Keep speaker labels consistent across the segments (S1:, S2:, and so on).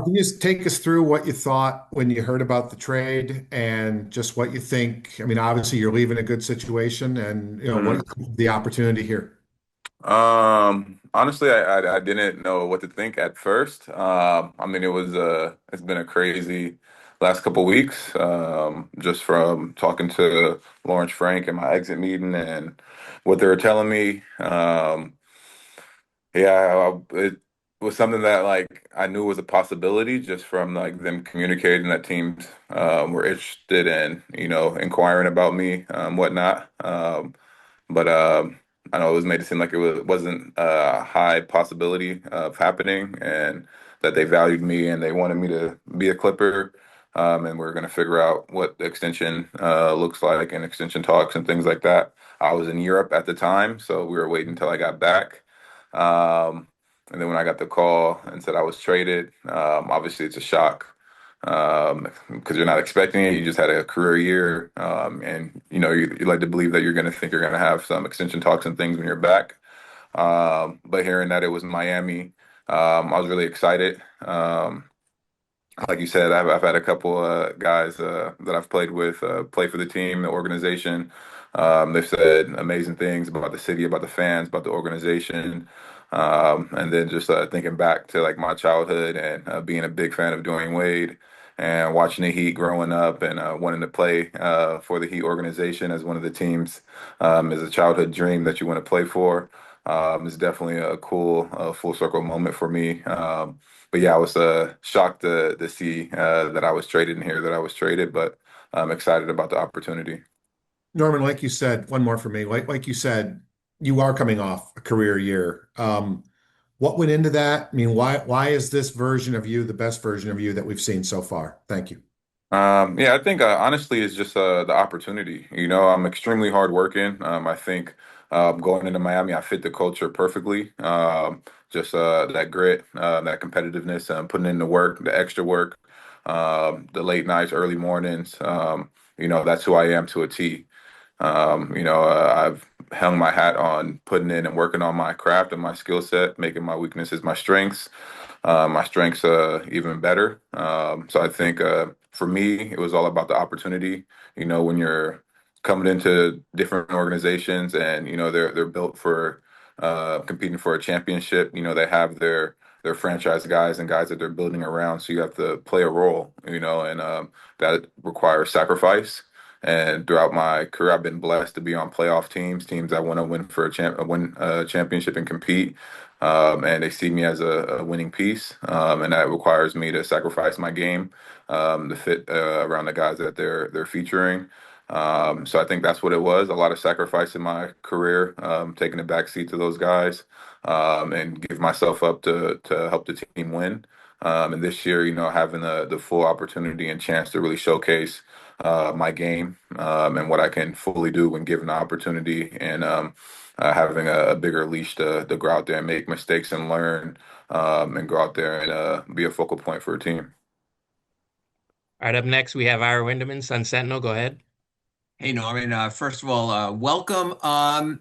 S1: Can you just take us through what you thought when you heard about the trade and just what you think? I mean, obviously you're leaving a good situation and what you
S2: Mhm.
S1: think of the opportunity here.
S2: Honestly, I didn't know what to think at first. I mean, it's been a crazy last couple weeks. Just from talking to Lawrence Frank and my exit meeting and what they were telling me. Yeah, it was something that like I knew was a possibility just from like them communicating that teams were interested in, inquiring about me, whatnot. But I know it was made to seem like wasn't a high possibility of happening, and that they valued me and they wanted me to be a Clipper, and we're going to figure out what the extension looks like and extension talks and things like that. I was in Europe at the time, so we were waiting until I got back. Um, and then when I got the call and said I was traded, obviously it's a shock because you're not expecting it. You just had a career year, and you like to believe that you're going to think you're going to have some extension talks and things when you're back. But hearing that it was Miami, I was really excited. Like you said, I've had a couple guys that I've played with play for the team, the organization. They've said amazing things about the city, about the fans, about the organization. And then just thinking back to like my childhood and being a big fan of Dwyane Wade and watching the Heat growing up and wanting to play for the Heat organization as one of the teams is a childhood dream that you want to play for. It's definitely a cool full circle moment for me. But yeah, I was shocked to see that I was traded in here, that I was traded, but I'm excited about the opportunity.
S1: Norman, like you said, one more for me. Like you said, you are coming off a career year. What went into that? I mean, why is this version of you the best version of you that we've seen so far? Thank you.
S2: Yeah, I think honestly, it's just the opportunity. I'm extremely hardworking. I think going into Miami, I fit the culture perfectly. Just that grit, that competitiveness, putting in the work, the extra work, the late nights, early mornings. That's who I am to a T. I've hung my hat on putting in and working on my craft and my skill set, making my weaknesses my strengths even better. So I think for me, it was all about the opportunity. When you're coming into different organizations and they're built for competing for a championship. They have their franchise guys and guys that they're building around. So you have to play a role. And that requires sacrifice. And throughout my career, I've been blessed to be on playoff teams that want to win for win a championship and compete. And they see me as a winning piece, and that requires me to sacrifice my game to fit around the guys that they're featuring. So I think that's what it was. A lot of sacrifice in my career, taking a back seat to those guys, and give myself up to help the team win. And this year, having the full opportunity and chance to really showcase my game and what I can fully do when given the opportunity, and having a bigger leash to go out there and make mistakes and learn, and go out there and be a focal point for a team.
S3: All right, up next we have Ira Winderman, Sun Sentinel. Go ahead.
S4: Hey Norman, first of all, welcome. I'm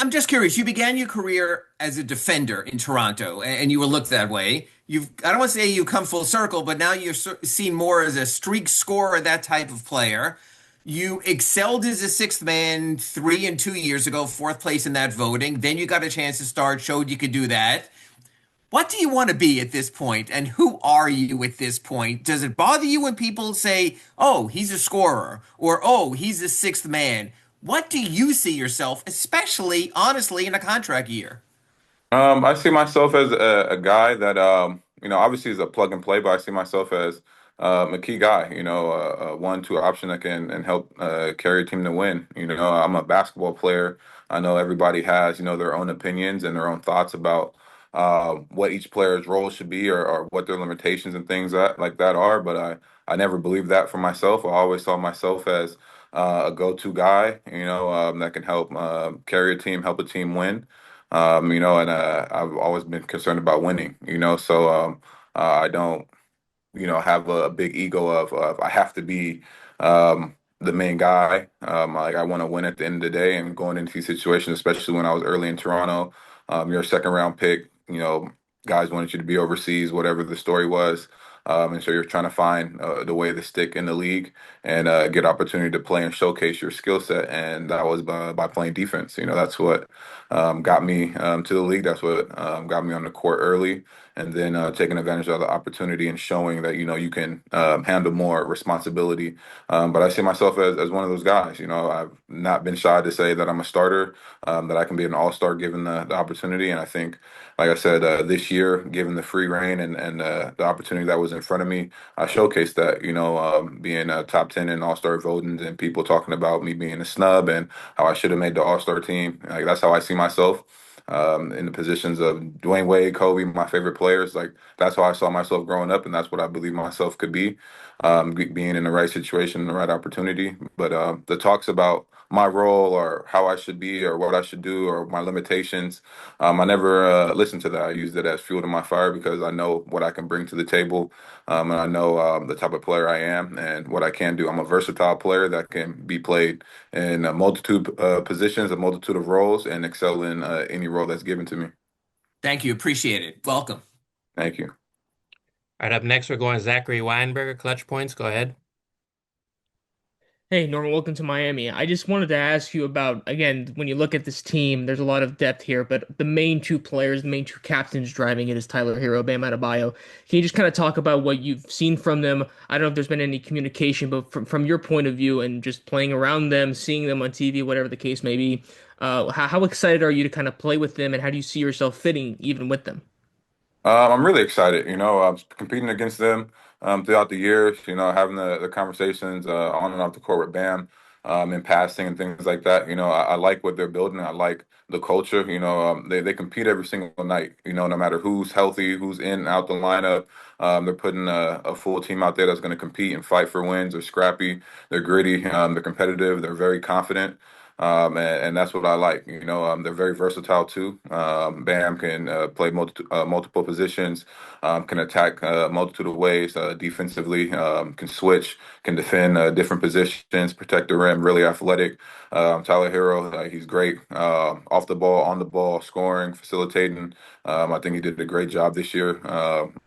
S4: just curious. You began your career as a defender in Toronto, and you were looked that way. I don't want to say you come full circle, but now you're seen more as a streak scorer, that type of player. You excelled as a sixth man 3 and 2 years ago, fourth place in that voting. Then you got a chance to start, showed you could do that. What do you want to be at this point, and who are you at this point? Does it bother you when people say, "Oh, he's a scorer," or "Oh, he's a sixth man"? What do you see yourself, especially honestly, in a contract year?
S2: I see myself as a guy that, obviously is a plug and play, but I see myself as a key guy, a 1-2 option that can and help carry a team to win. I'm a basketball player. I know everybody has, their own opinions and their own thoughts about what each player's role should be, or what their limitations and things like that are. But I never believed that for myself. I always saw myself as a go-to guy, that can help carry a team, help a team win. And I've always been concerned about winning, so I don't, have a big ego of I have to be the main guy. Like I want to win at the end of the day, and going into these situations, especially when I was early in Toronto, you're a second round pick, guys wanted you to be overseas, whatever the story was. And so you're trying to find the way to stick in the league and get opportunity to play and showcase your skill set. And that was by playing defense. That's what got me to the league. That's what got me on the court early. And then taking advantage of the opportunity and showing that, you can handle more responsibility. But I see myself as one of those guys. I've not been shy to say that I'm a starter, that I can be an all-star given the opportunity. And I think, like I said, this year, given the free reign and the opportunity that was in front of me, I showcased that, being a top 10 in all-star voting and people talking about me being a snub and how I should have made the all-star team. Like, that's how I see myself. In the positions of Dwayne Wade, Kobe, my favorite players, like that's how I saw myself growing up, and that's what I believe myself could be, being in the right situation, the right opportunity. But the talks about my role or how I should be or what I should do or my limitations, I never listened to that. I used it as fuel to my fire because I know what I can bring to the table, and I know the type of player I am and what I can do. I'm a versatile player that can be played in a multitude positions, a multitude of roles, and excel in any role that's given to me.
S4: Thank you. Appreciate it. Welcome.
S2: Thank you.
S3: All right, up next, we're going Zachary Weinberger, Clutch Points. Go ahead.
S5: Hey, Norman, welcome to Miami. I just wanted to ask you about, again, when you look at this team, there's a lot of depth here, but the main two players, the main two captains driving it is Tyler Hero, Bam Adebayo. Can you just kind of talk about what you've seen from them? I don't know if there's been any communication, but from your point of view and just playing around them, seeing them on TV, whatever the case may be, how excited are you to kind of play with them, and how do you see yourself fitting even with them?
S2: I'm really excited. I'm competing against them throughout the years. Having the conversations on and off the court with Bam, in passing and things like that. I like what they're building. I like the culture. They compete every single night. No matter who's healthy, who's in and out the lineup. They're putting a full team out there that's going to compete and fight for wins. They're scrappy. They're gritty. They're competitive. They're very confident. And that's what I like. They're very versatile too. Bam can play multiple positions, can attack a multitude of ways defensively, can switch, can defend different positions, protect the rim, really athletic. Tyler Hero, he's great off the ball, on the ball, scoring, facilitating. I think he did a great job this year,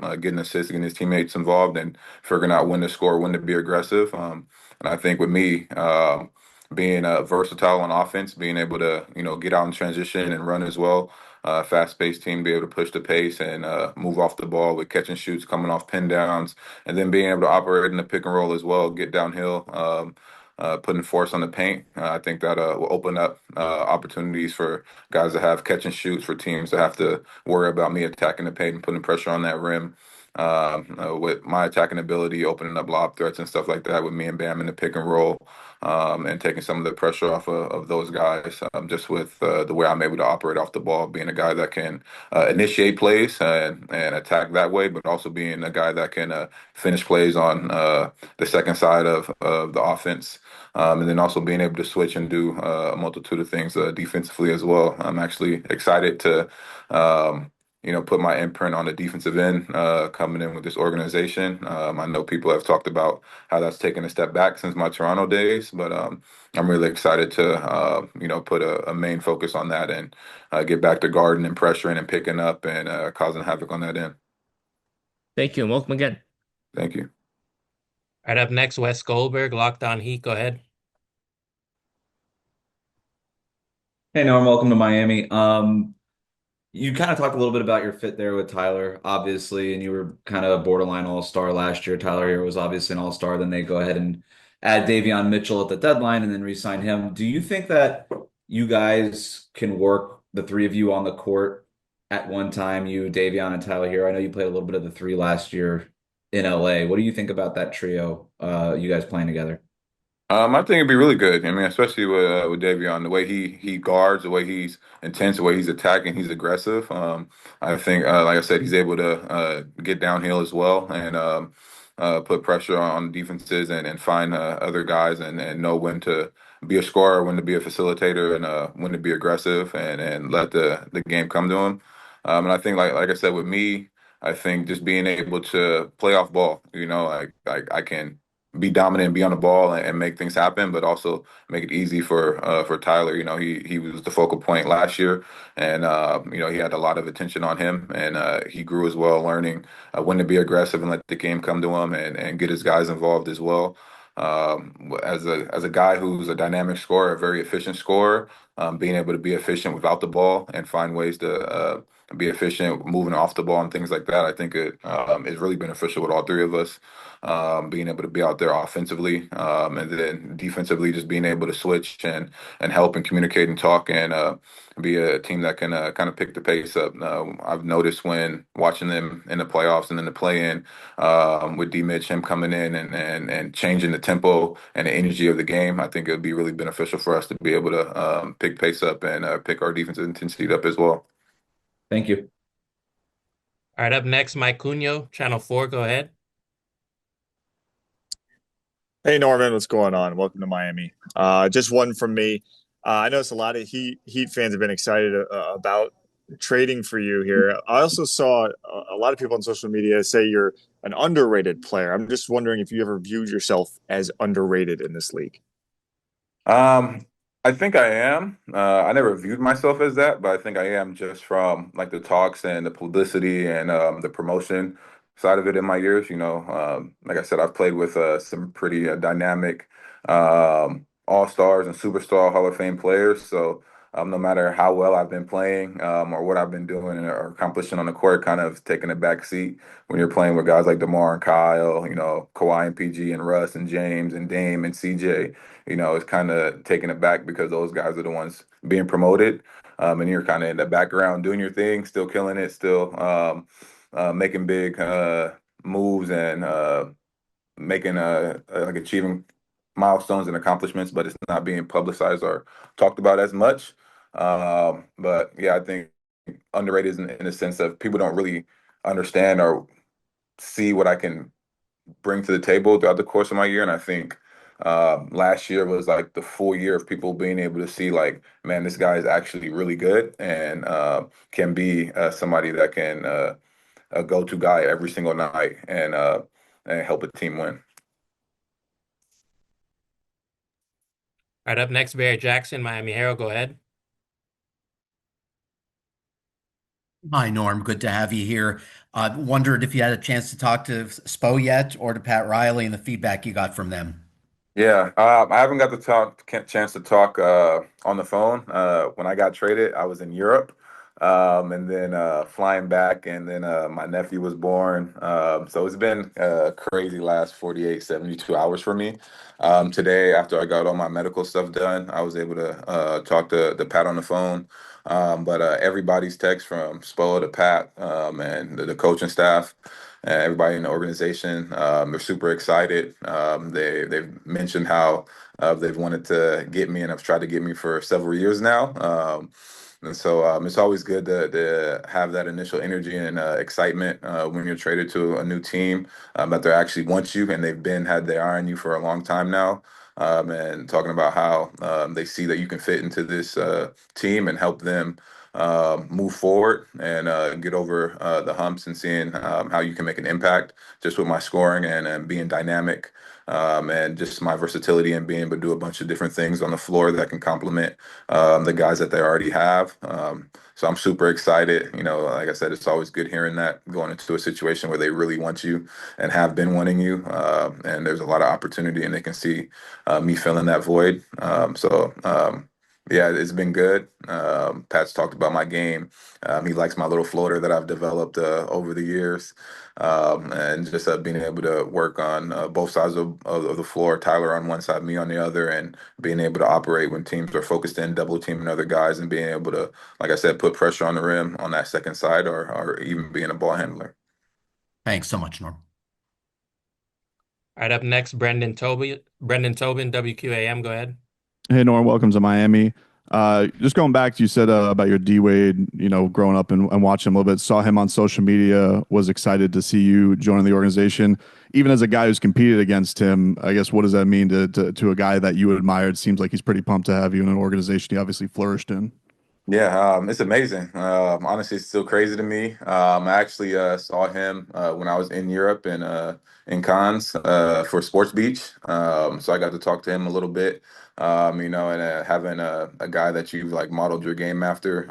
S2: getting assists, getting his teammates involved, and figuring out when to score, when to be aggressive. And I think with me, being versatile on offense, being able to get out in transition and run as well. Fast-paced team, be able to push the pace and move off the ball with catch and shoots coming off pin downs, and then being able to operate in the pick and roll as well, get downhill, putting force on the paint. I think that will open up opportunities for guys to have catch and shoots, for teams to have to worry about me attacking the paint and putting pressure on that rim. With my attacking ability, opening up lob threats and stuff like that with me and Bam in the pick and roll, and taking some of the pressure off of those guys, just with the way I'm able to operate off the ball, being a guy that can initiate plays and attack that way, but also being a guy that can finish plays on the second side of the offense. And then also being able to switch and do a multitude of things defensively as well. I'm actually excited to put my imprint on the defensive end coming in with this organization. I know people have talked about how that's taken a step back since my Toronto days, but I'm really excited to put a main focus on that and get back to guarding and pressuring and picking up and causing havoc on that end.
S5: Thank you, and welcome again.
S2: Thank you.
S3: All right, up next, Wes Goldberg, Locked On Heat. Go ahead.
S6: Hey, Norm, welcome to Miami. You kind of talked a little bit about your fit there with Tyler, obviously, and you were kind of a borderline all-star last year. Tyler here was obviously an all-star. Then they go ahead and add Davion Mitchell at the deadline and then re-sign him. Do you think that you guys can work the three of you on the court at one time, you, Davion, and Tyler here? I know you played a little bit of the three last year in LA. What do you think about that trio, you guys playing together?
S2: I think it'd be really good. I mean, especially with Davion, the way he guards, the way he's intense, the way he's attacking, he's aggressive. I think, like I said, he's able to get downhill as well and put pressure on defenses and find other guys and know when to be a scorer, when to be a facilitator, and when to be aggressive and let the game come to him. And I think, like I said, with me, I think just being able to play off ball, like I can be dominant, be on the ball, and make things happen, but also make it easy for Tyler. You know, he was the focal point last year, and you know he had a lot of attention on him, and he grew as well, learning when to be aggressive and let the game come to him, and get his guys involved as well. As a guy who's a dynamic scorer, a very efficient scorer, being able to be efficient without the ball and find ways to be efficient moving off the ball and things like that, I think it is really beneficial with all three of us. Being able to be out there offensively, and then defensively, just being able to switch and help and communicate and talk, and be a team that can kind of pick the pace up. I've noticed when watching them in the playoffs and in the play-in, with D Mitch, him coming in and changing the tempo and the energy of the game, I think it would be really beneficial for us to be able to pick pace up and pick our defensive intensity up as well.
S6: Thank you.
S3: All right, up next, Mike Cunio, Channel 4, go ahead.
S7: Hey Norman, what's going on? Welcome to Miami. Just one from me. I noticed a lot of Heat fans have been excited about trading for you here. I also saw a lot of people on social media say you're an underrated player. I'm just wondering if you ever viewed yourself as underrated in this league.
S2: Um, I think I am. I never viewed myself as that, but I think I am just from like the talks and the publicity and the promotion side of it in my years. You know, like I said, I've played with some pretty dynamic all-stars and superstar Hall of Fame players. So no matter how well I've been playing or what I've been doing or accomplishing on the court, kind of taking a back seat when you're playing with guys like DeMar and Kyle, you know, Kawhi and PG and Russ and James and Dame and CJ. You know, it's kind of taken it back because those guys are the ones being promoted. And you're kind of in the background doing your thing, still killing it, still making big moves and making like achieving milestones and accomplishments, but it's not being publicized or talked about as much. But yeah, I think underrated in the sense of people don't really understand or see what I can bring to the table throughout the course of my year. And I think last year was like the full year of people being able to see, like, man, this guy is actually really good and can be somebody that can a go-to guy every single night and help a team win.
S3: All right, up next, Barry Jackson, Miami Herald, go ahead.
S8: Hi, Norm. Good to have you here. I wondered if you had a chance to talk to Spo yet or to Pat Riley and the feedback you got from them.
S2: Yeah, I haven't got the chance to talk on the phone. When I got traded, I was in Europe, and then flying back, and then my nephew was born. So it's been crazy last 48, 72 hours for me. Today, after I got all my medical stuff done, I was able to talk to Pat on the phone. But everybody's text from Spo to Pat and the coaching staff, everybody in the organization. They're super excited. They've mentioned how they've wanted to get me and have tried to get me for several years now. And so it's always good to have that initial energy and excitement when you're traded to a new team, that they actually want you and had their eye on you for a long time now. And talking about how they see that you can fit into this team and help them move forward and get over the humps, and seeing how you can make an impact just with my scoring and being dynamic, and just my versatility and being able to do a bunch of different things on the floor that can complement the guys that they already have. So I'm super excited. You know, like I said, it's always good hearing that going into a situation where they really want you and have been wanting you. And there's a lot of opportunity, and they can see me filling that void. Yeah, it's been good. Pat's talked about my game. He likes my little floater that I've developed over the years, and just being able to work on both sides of the floor, Tyler on one side, me on the other, and being able to operate when teams are focused in, double teaming other guys, and being able to, like I said, put pressure on the rim on that second side, or even being a ball handler.
S8: Thanks so much, Norm.
S3: All right, up next, Brendan Tobin, WQAM, go ahead.
S9: Hey, Norm, welcome to Miami. Just going back to you said about your D Wade, you know, growing up and watching him a little bit, saw him on social media, was excited to see you joining the organization. Even as a guy who's competed against him, I guess, what does that mean to a guy that you admired? Seems like he's pretty pumped to have you in an organization he obviously flourished in.
S2: Yeah, it's amazing. Honestly, it's still crazy to me. I actually saw him when I was in Europe and in Cannes for Sports Beach. So I got to talk to him a little bit. And having a guy that you've like modeled your game after,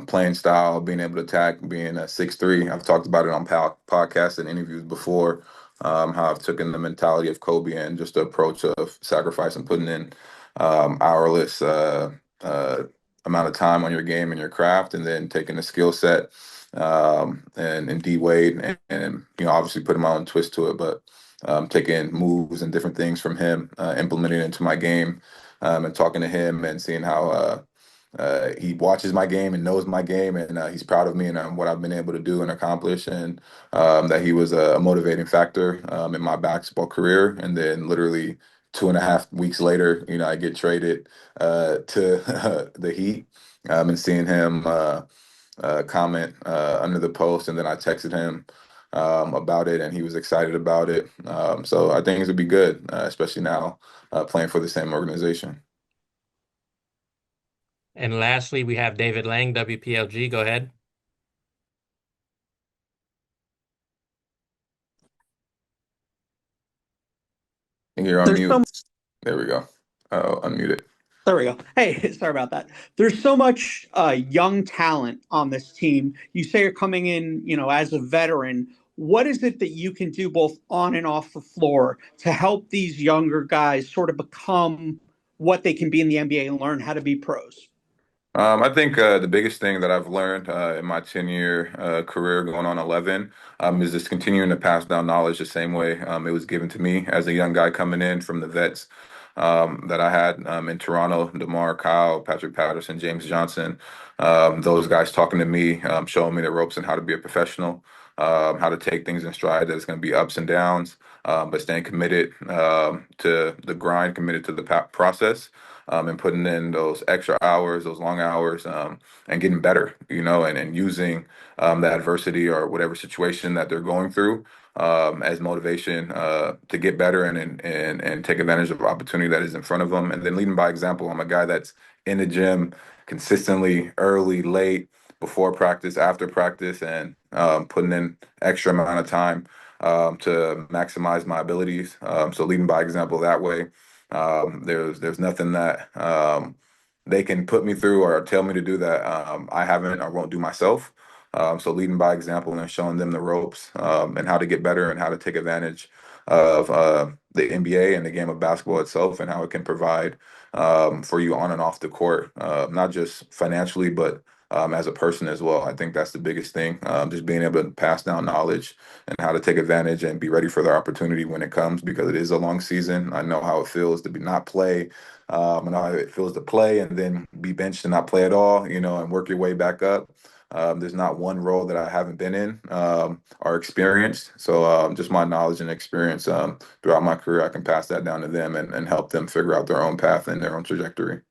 S2: playing style, being able to attack, being a 6'3". I've talked about it on podcasts and interviews before. How I've taken the mentality of Kobe and just the approach of sacrifice and putting in hourless. Uh, Amount of time on your game and your craft, and then taking the skill set and D Wade and obviously putting my own twist to it, but taking moves and different things from him, implementing it into my game, and talking to him and seeing how he watches my game and knows my game, and he's proud of me and what I've been able to do and accomplish, and that he was a motivating factor in my basketball career. And then literally 2.5 weeks later, I get traded to the Heat, and seeing him comment under the post, and then I texted him about it, and he was excited about it. So I think it would be good, especially now playing for the same organization.
S3: And lastly, we have David Lang, WPLG. Go ahead.
S2: And you're on
S10: There's
S2: mute.
S10: so
S2: There we go. Unmute it.
S10: There we go. Hey, sorry about that. There's so much young talent on this team. You say you're coming in, as a veteran. What is it that you can do both on and off the floor to help these younger guys sort of become what they can be in the NBA and learn how to be pros?
S2: I think the biggest thing that I've learned in my 10-year career going on 11 is just continuing to pass down knowledge the same way it was given to me as a young guy coming in from the vets that I had in Toronto: DeMar, Kyle, Patrick Patterson, James Johnson. Those guys talking to me, showing me the ropes and how to be a professional, how to take things in stride. That it's going to be ups and downs, but staying committed to the grind, committed to the process, and putting in those extra hours, those long hours, and getting better, and using the adversity or whatever situation that they're going through as motivation to get better and take advantage of opportunity that is in front of them. And then leading by example. I'm a guy that's in the gym consistently, early, late, before practice, after practice, and putting in extra amount of time to maximize my abilities. So leading by example that way. There's nothing that they can put me through or tell me to do that I haven't or won't do myself. So leading by example and showing them the ropes and how to get better and how to take advantage of the NBA and the game of basketball itself, and how it can provide for you on and off the court, not just financially, but as a person as well. I think that's the biggest thing, just being able to pass down knowledge and how to take advantage and be ready for the opportunity when it comes, because it is a long season. I know how it feels to be not play. I know how it feels to play and then be benched and not play at all, and work your way back up. There's not one role that I haven't been in or experienced. So just my knowledge and experience throughout my career, I can pass that down to them and help them figure out their own path and their own trajectory.